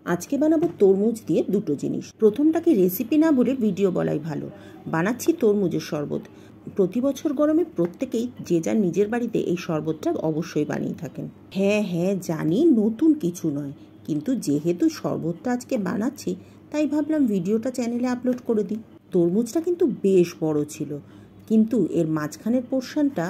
আজকে বানাবো তরমুজ দিয়ে দুটো জিনিস। প্রথমটাকে রেসিপি না বলে ভিডিও বলাই ভালো। বানাচ্ছি তরমুজের শরবত। প্রতি বছর গরমে প্রত্যেকেই যে যার নিজের বাড়িতে এই শরবতটা অবশ্যই বানিয়ে থাকেন। হ্যাঁ জানি নতুন কিছু নয়, কিন্তু যেহেতু শরবতটা আজকে বানাচ্ছি তাই ভাবলাম ভিডিওটা চ্যানেলে আপলোড করে দিই। তরমুজটা কিন্তু বেশ বড় ছিল, কিন্তু এর মাঝখানের পোর্শনটা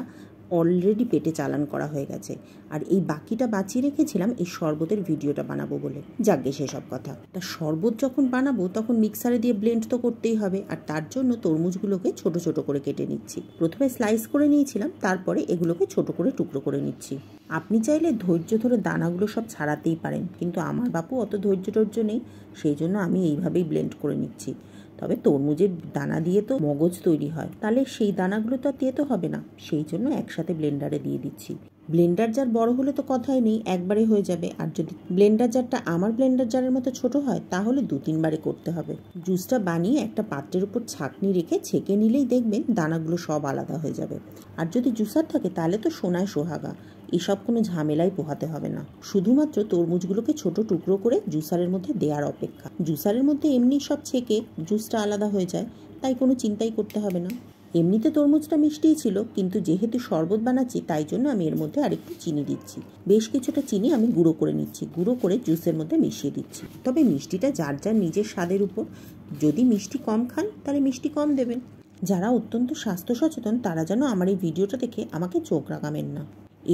অলরেডি পেটে চালান করা হয়ে গেছে, আর এই বাকিটা বাঁচিয়ে রেখেছিলাম এই শরবতের ভিডিওটা বানাবো বলে। যাকগে সেসব কথা। তা শরবত যখন বানাবো তখন মিক্সারে দিয়ে ব্লেন্ড তো করতেই হবে, আর তার জন্য তরমুজগুলোকে ছোট ছোট করে কেটে নিচ্ছি। প্রথমে স্লাইস করে নিয়েছিলাম, তারপরে এগুলোকে ছোট করে টুকরো করে নিচ্ছি। আপনি চাইলে ধৈর্য ধরে দানাগুলো সব ছাড়াতেই পারেন, কিন্তু আমার বাপু অত ধৈর্য নেই, সেই জন্য আমি এইভাবেই ব্লেন্ড করে নিচ্ছি। তবে তরমুজের দানা দিয়ে তো মগজ তৈরি হয়, তাহলে সেই দানাগুলো তো আর দিতে হবে না, সেই জন্য একসাথে ব্লেন্ডারে দিয়ে দিচ্ছি। ব্লেন্ডার জার বড় হলে তো কথাই নেই, একবারে হয়ে যাবে, আর যদি ব্লেন্ডার জারটা আমার ব্লেন্ডার জারের মতো ছোট হয় তাহলে 2-3 বারে করতে হবে। জুসটা বানিয়ে একটা পাত্রের উপর ছাঁকনি রেখে ছেঁকে নিলেই দেখবেন দানাগুলো সব আলাদা হয়ে যাবে। আর যদি জুসার থাকে তাহলে তো সোনায় সোহাগা, এসব কোনো ঝামেলাই পোহাতে হবে না। শুধুমাত্র তরমুজগুলোকে ছোট টুকরো করে জুসারের মধ্যে দেওয়ার অপেক্ষা। জুসারের মধ্যে এমনি সব ছেঁকে জুসটা আলাদা হয়ে যায়, তাই কোনো চিন্তাই করতে হবে না। এমনিতে তরমুজটা মিষ্টিই ছিল, কিন্তু যেহেতু শরবত বানাচ্ছি তাই জন্য আমি এর মধ্যে আরেকটু চিনি দিচ্ছি। বেশ কিছুটা চিনি আমি গুঁড়ো করে নিচ্ছি, গুঁড়ো করে জুসের মধ্যে মিশিয়ে দিচ্ছি। তবে মিষ্টিটা যার যার নিজের স্বাদের উপর, যদি মিষ্টি কম খান তাহলে মিষ্টি কম দেবেন। যারা অত্যন্ত স্বাস্থ্য সচেতন তারা যেন আমার এই ভিডিওটা দেখে আমাকে চোখ রাগাবেন না।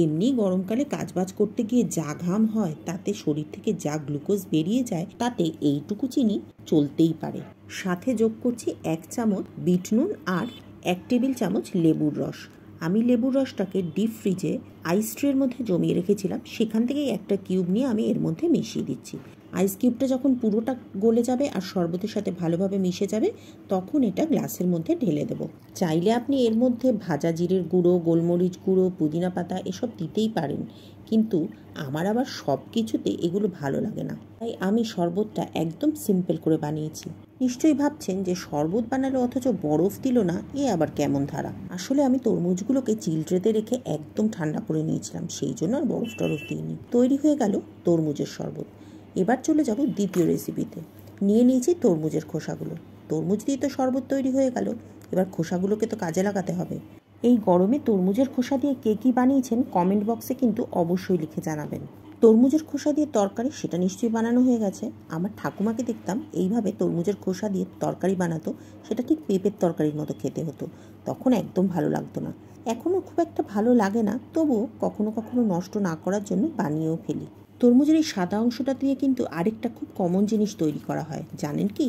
এমনি গরমকালে কাজবাজ করতে গিয়ে যা ঘাম হয়, তাতে শরীর থেকে যা গ্লুকোজ বেরিয়ে যায়, তাতে এইটুকু চিনি চলতেই পারে। সাথে যোগ করছি 1 চামচ বিট নুন আর 1 টেবিল চামচ লেবুর রস। আমি লেবুর রসটাকে ডিপ ফ্রিজে আইস ট্রের মধ্যে জমিয়ে রেখেছিলাম, সেখান থেকেই একটা কিউব নিয়ে আমি এর মধ্যে মিশিয়ে দিচ্ছি। আইস কিউবটা যখন পুরোটা গলে যাবে আর শরবতের সাথে ভালোভাবে মিশে যাবে, তখন এটা গ্লাসের মধ্যে ঢেলে দেবো। চাইলে আপনি এর মধ্যে ভাজা জিরের গুঁড়ো, গোলমরিচ গুঁড়ো, পুদিনা পাতা এসব দিতেই পারেন, কিন্তু আমার আবার সব কিছুতে এগুলো ভালো লাগে না, তাই আমি শরবতটা একদম সিম্পল করে বানিয়েছি। নিশ্চয়ই ভাবছেন যে শরবত বানালো অথচ বরফ দিল না, এ আবার কেমন ধারা। আসলে আমি তরমুজগুলোকে চিলট্রেতে রেখে একদম ঠান্ডা করে নিয়েছিলাম, সেই জন্য আর বরফ টরফ দিইনি। তৈরি হয়ে গেল তরমুজের শরবত। এবার চলে যাব দ্বিতীয় রেসিপিতে। নিয়ে নিয়েছি তরমুজের খোসাগুলো। তরমুজ দিয়ে তো শরবত তৈরি হয়ে গেল, এবার খোসাগুলোকে তো কাজে লাগাতে হবে। এই গরমে তরমুজের খোসা দিয়ে কে কী বানিয়েছেন কমেন্ট বক্সে কিন্তু অবশ্যই লিখে জানাবেন। তরমুজের খোসা দিয়ে তরকারি, সেটা নিশ্চয়ই বানানো হয়ে গেছে। আমার ঠাকুমাকে দেখতাম এইভাবে তরমুজের খোসা দিয়ে তরকারি বানাতো, সেটা ঠিক পেঁপের তরকারির মতো খেতে হতো। তখন একদম ভালো লাগতো না, এখনও খুব একটা ভালো লাগে না, তবুও কখনো কখনো নষ্ট না করার জন্য বানিয়েও ফেলি। তরমুজের এই সাদা অংশটা দিয়ে কিন্তু আরেকটা খুব কমন জিনিস তৈরি করা হয়, জানেন কি?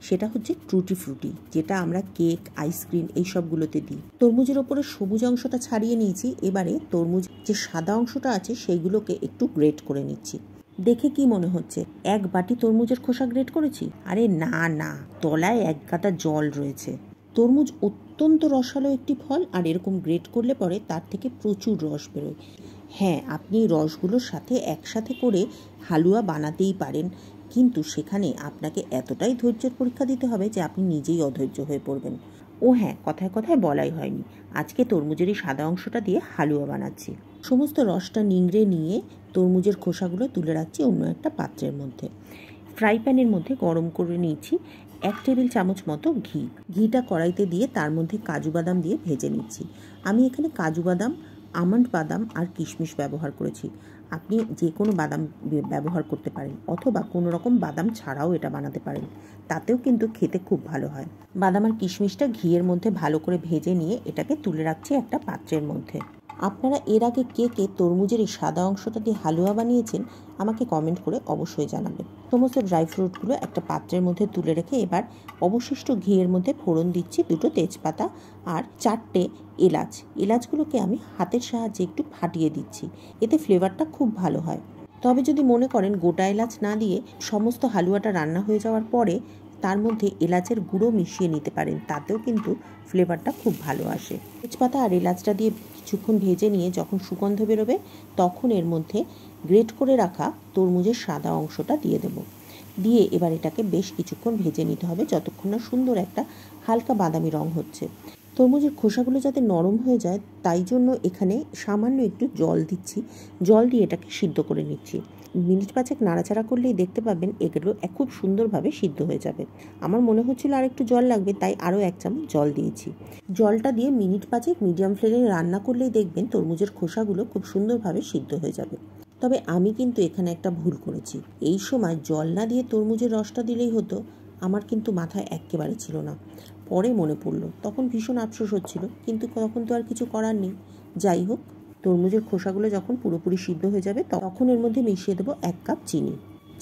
সেটা হচ্ছে টুটি ফ্রুটি, যেটা আমরা কেক, আইসক্রিম এইসবগুলোতে দিই। তরমুজের ওপরে সবুজ অংশটা ছাড়িয়ে নিয়েছি, এবারে তরমুজ যে সাদা অংশটা আছে সেইগুলোকে একটু গ্রেট করে নিচ্ছি। দেখে কি মনে হচ্ছে 1 বাটি তরমুজের খোসা গ্রেট করেছি? আরে না, তলায় 1 গাদা জল রয়েছে। তরমুজ অত্যন্ত রসালো একটি ফল, আর এরকম গ্রেট করলে পরে তার থেকে প্রচুর রস বেরোয়। হ্যাঁ, আপনি এই রসগুলোর সাথে একসাথে করে হালুয়া বানাতেই পারেন, কিন্তু সেখানে আপনাকে এতটাই ধৈর্যের পরীক্ষা দিতে হবে যে আপনি নিজেই অধৈর্য হয়ে পড়বেন। ও হ্যাঁ, কথায় কথায় বলাই হয়নি, আজকে তরমুজের এই সাদা অংশটা দিয়ে হালুয়া বানাচ্ছি। সমস্ত রসটা নিংড়ে নিয়ে তরমুজের খোসাগুলো তুলে রাখছি অন্য একটা পাত্রের মধ্যে। ফ্রাই প্যানের মধ্যে গরম করে নিয়েছি 1 টেবিল চামচ মতো ঘি। ঘিটা কড়াইতে দিয়ে তার মধ্যে কাজু বাদাম দিয়ে ভেজে নিচ্ছি। আমি এখানে কাজু বাদাম, আমন্ড বাদাম আর কিশমিশ ব্যবহার করেছি। আপনি যে কোনো বাদাম ব্যবহার করতে পারেন, অথবা কোনো রকম বাদাম ছাড়াও এটা বানাতে পারেন, তাতেও কিন্তু খেতে খুব ভালো হয়। বাদাম আর কিশমিশটা ঘিয়ের মধ্যে ভালো করে ভেজে নিয়ে এটাকে তুলে রাখছি একটা পাত্রের মধ্যে। আপনারা এর আগে কে কে তরমুজের এই সাদা অংশটা দিয়ে হালুয়া বানিয়েছেন আমাকে কমেন্ট করে অবশ্যই জানাবেন। সমস্ত ড্রাই ফ্রুটগুলো একটা পাত্রের মধ্যে তুলে রেখে এবার অবশিষ্ট ঘিয়ের মধ্যে ফোড়ন দিচ্ছি 2টো তেজপাতা আর 4টে এলাচ। এলাচগুলোকে আমি হাতের সাহায্যে একটু ফাটিয়ে দিচ্ছি, এতে ফ্লেভারটা খুব ভালো হয়। তবে যদি মনে করেন গোটা এলাচ না দিয়ে সমস্ত হালুয়াটা রান্না হয়ে যাওয়ার পরে তার মধ্যে এলাচের গুঁড়ো মিশিয়ে নিতে পারেন, তাতেও কিন্তু ফ্লেভারটা খুব ভালো আসে। তেজপাতা আর এলাচটা দিয়ে কিছুক্ষণ ভেজে নিয়ে যখন সুগন্ধ বেরোবে, তখন এর মধ্যে গ্রেট করে রাখা তরমুজের সাদা অংশটা দিয়ে দেব। দিয়ে এবার এটাকে বেশ কিছুক্ষণ ভেজে নিতে হবে, যতক্ষণ না সুন্দর একটা হালকা বাদামি রং হচ্ছে। তরমুজের খোসাগুলো যাতে নরম হয়ে যায় তাই জন্য এখানে সামান্য একটু জল দিচ্ছি। জল দিয়ে এটাকে সিদ্ধ করে নিচ্ছি। মিনিট 5 নাড়াচাড়া করলেই দেখতে পাবেন এগুলো খুব সুন্দরভাবে সিদ্ধ হয়ে যাবে। আমার মনে হচ্ছিল আর একটু জল লাগবে, তাই আরও 1 চামচ জল দিয়েছি। জলটা দিয়ে মিনিট 5 মিডিয়াম ফ্লেমে রান্না করলেই দেখবেন তরমুজের খোসাগুলো খুব সুন্দরভাবে সিদ্ধ হয়ে যাবে। তবে আমি কিন্তু এখানে একটা ভুল করেছি। এই সময় জল না দিয়ে তরমুজের রসটা দিলেই হতো, আমার কিন্তু মাথায় একেবারে ছিল না। পরে মনে পড়লো, তখন ভীষণ আফসোস হচ্ছিল, কিন্তু তখন তো আর কিছু করার নেই। যাই হোক, তরমুজের খোসাগুলো যখন পুরোপুরি সিদ্ধ হয়ে যাবে তখন এর মধ্যে মিশিয়ে দেবো 1 কাপ চিনি।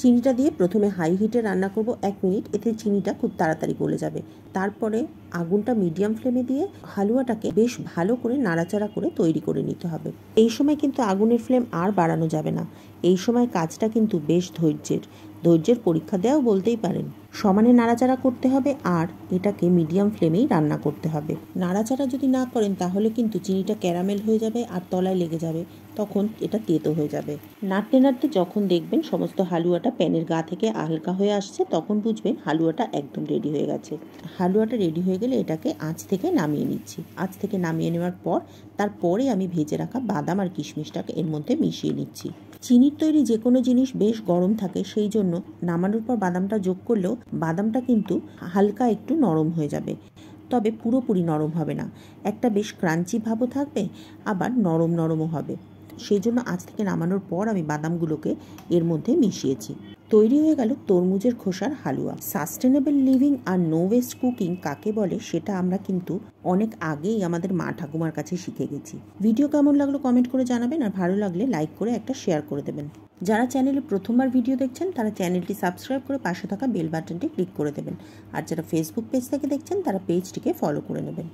চিনিটা দিয়ে প্রথমে হাই হিটে রান্না করব 1 মিনিট, এতে চিনিটা খুব তাড়াতাড়ি গলে যাবে। তারপরে আগুনটা মিডিয়াম ফ্লেমে দিয়ে হালুয়াটাকে বেশ ভালো করে নাড়াচাড়া করে তৈরি করে নিতে হবে। এই সময় কিন্তু আগুনের ফ্লেম আর বাড়ানো যাবে না। এই সময় কাজটা কিন্তু বেশ ধৈর্যের পরীক্ষা দেওয়াও বলতেই পারেন। সমানে নাড়াচাড়া করতে হবে আর এটাকে মিডিয়াম ফ্লেমেই রান্না করতে হবে। নাড়াচাড়া যদি না করেন তাহলে কিন্তু চিনিটা ক্যারামেল হয়ে যাবে আর তলায় লেগে যাবে, তখন এটা তেতো হয়ে যাবে। নাড়তে নাড়তে যখন দেখবেন সমস্ত হালুয়াটা প্যানের গা থেকে হালকা হয়ে আসছে, তখন বুঝবেন হালুয়াটা একদম রেডি হয়ে গেছে। হালুয়াটা রেডি হয়ে গেলে এটাকে আঁচ থেকে নামিয়ে নিচ্ছি। আঁচ থেকে নামিয়ে নেওয়ার পর তারপরে আমি ভেজে রাখা বাদাম আর কিশমিশটাকে এর মধ্যে মিশিয়ে নিচ্ছি। চিনির তৈরি যে কোনো জিনিস বেশ গরম থাকে, সেই জন্য নামানোর পর বাদামটা যোগ করলেও বাদামটা কিন্তু হালকা একটু নরম হয়ে যাবে, তবে পুরোপুরি নরম হবে না। একটা বেশ ক্রাঞ্চি ভাবও থাকবে, আবার নরমও হবে। সেই জন্য আজ থেকে নামানোর পর আমি বাদামগুলোকে এর মধ্যে মিশিয়েছি। তৈরি হয়ে গেল তরমুজের খোসার হালুয়া। সাস্টেনেবল লিভিং আর নো ওয়েস্ট কুকিং কাকে বলে সেটা আমরা কিন্তু অনেক আগেই আমাদের মা ঠাকুমার কাছে শিখে গেছি। ভিডিও কেমন লাগলো কমেন্ট করে জানাবেন, আর ভালো লাগলে লাইক করে একটা শেয়ার করে দেবেন। যারা চ্যানেলে প্রথমবার ভিডিও দেখছেন তারা চ্যানেলটি সাবস্ক্রাইব করে পাশে থাকা বেল বাটনটি ক্লিক করে দেবেন, আর যারা ফেসবুক পেজ থেকে দেখছেন তারা পেজটিকে ফলো করে নেবেন।